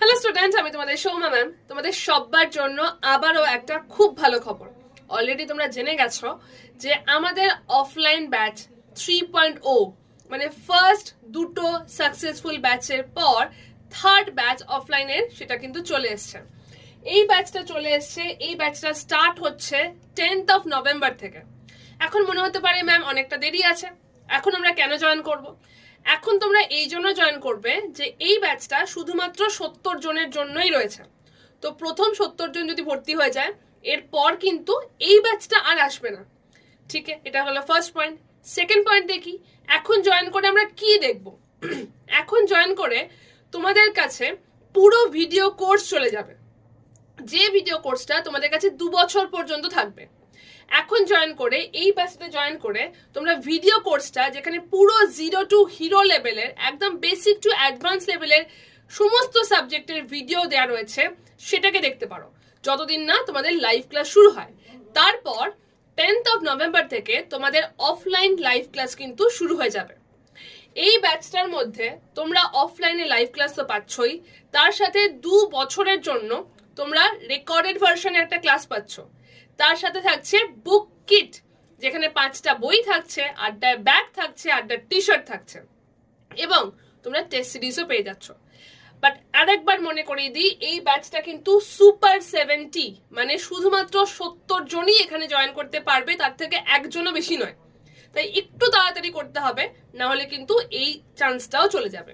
Hello student, আমি তোমাদের Soumya ma'am. তোমাদের সবার জন্য আবারও একটা খুব ভালো খবর। অলরেডি তোমরা জেনে গেছো যে আমাদের অফলাইন ব্যাচ 3.0 মানে ফার্স্ট দুটো সাকসেসফুল ব্যাচের পর থার্ড ব্যাচ অফলাইনের সেটা কিন্তু চলে এসছে। এই ব্যাচটা চলে এসছে, এই ব্যাচটা স্টার্ট হচ্ছে 10th of November থেকে। এখন মনে হতে পারে ম্যাম অনেকটা দেরি আছে, এখন আমরা কেন জয়েন করব? এখন তোমরা এই জন্য জয়েন করবে যে এই ব্যাচটা শুধুমাত্র 70 জনের জন্যই রয়েছে। তো প্রথম 70 জন যদি ভর্তি হয়ে যায়, এরপর কিন্তু এই ব্যাচটা আর আসবে না। ঠিক আছে, এটা হলো ফার্স্ট পয়েন্ট। সেকেন্ড পয়েন্ট দেখি, এখন জয়েন করে আমরা কি দেখব। এখন জয়েন করে তোমাদের কাছে পুরো ভিডিও কোর্স চলে যাবে, যে ভিডিও কোর্সটা তোমাদের কাছে 2 বছর পর্যন্ত থাকবে। এখন জয়েন করে এই ব্যাচটাতে জয়েন করে তোমরা ভিডিও কোর্সটা, যেখানে পুরো 0 to হিরো লেভেলের, একদম বেসিক টু অ্যাডভান্স লেভেলের সমস্ত সাবজেক্টের ভিডিও দেওয়া রয়েছে, সেটাকে দেখতে পারো যতদিন না তোমাদের লাইভ ক্লাস শুরু হয়। তারপর 10th of November থেকে তোমাদের অফলাইন লাইভ ক্লাস কিন্তু শুরু হয়ে যাবে। এই ব্যাচটার মধ্যে তোমরা অফলাইনে লাইভ ক্লাস তো পাচ্ছই, তার সাথে 2 বছরের জন্য তোমরা রেকর্ডেড ভার্সনে একটা ক্লাস পাচ্ছ। তার সাথে থাকছে বুক কিট, যেখানে 5টা বই থাকছে, 8টার ব্যাগ থাকছে, 8টার টি শার্ট থাকছে, এবং তোমরা টেস্ট সিরিজও পেয়ে যাচ্ছ। বাট আরেকবার মনে করিয়ে দিই, এই ব্যাচটা কিন্তু সুপার 70, মানে শুধুমাত্র 70 জনই এখানে জয়েন করতে পারবে, তার থেকে একজনও বেশি নয়। তাই একটু তাড়াতাড়ি করতে হবে, না হলে কিন্তু এই চান্সটাও চলে যাবে।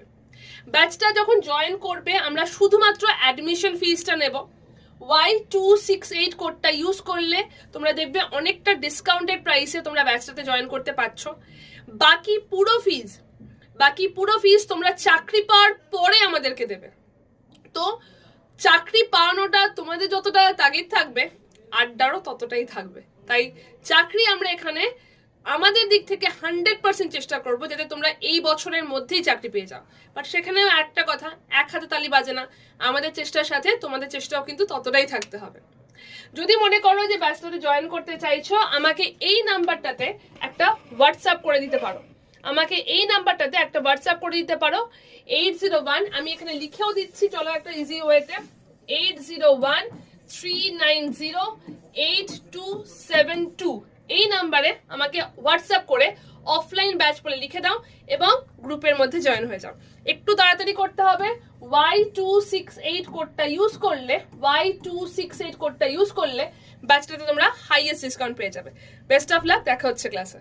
ব্যাচটা যখন জয়েন করবে, আমরা শুধুমাত্র অ্যাডমিশন ফিসটা নেব। Y268 কোডটা ইউজ করলে তোমরা দেখবে অনেকটা ডিসকাউন্টেড প্রাইসে তোমরা ব্যাচটাতে জয়েন করতে পারছো। বাকি পুরো ফিস তোমরা চাকরি পাওয়ার পরে আমাদেরকে দেবে। তো চাকরি পাওয়ানোটা তোমাদের যতটা তাগিদ থাকবে, আড্ডারও ততটাই থাকবে। তাই চাকরি আমরা এখানে আমাদের দিক থেকে 100% চেষ্টা করব যাতে তোমরা এই বছরের মধ্যেই চাকরি পেয়ে যাও। বাট সেখানেও একটা কথা, এক হাতে তালি বাজে না, আমাদের চেষ্টার সাথে তোমাদের চেষ্টাও কিন্তু ততটাই থাকতে হবে। যদি মনে করো যে ব্যাচটাতে জয়েন করতে চাইছো, আমাকে এই নাম্বারটাতে একটা হোয়াটসঅ্যাপ করে দিতে পারো। 801, আমি এখানে লিখেও দিচ্ছি, চলো একটা ইজি ওয়েতে, 801-390-8272। এই নাম্বারে আমাকে হোয়াটসঅ্যাপ করে অফলাইন ব্যাচ বলে লিখে দাও এবং গ্রুপের মধ্যে জয়েন হয়ে যাও। একটু তাড়াতাড়ি করতে হবে। Y268 কোডটা ইউজ করলে ব্যাচটাতে তোমরা হাইয়েস্ট ডিসকাউন্ট পেয়ে যাবে। বেস্ট অফ লাক, দেখা হচ্ছে ক্লাসে।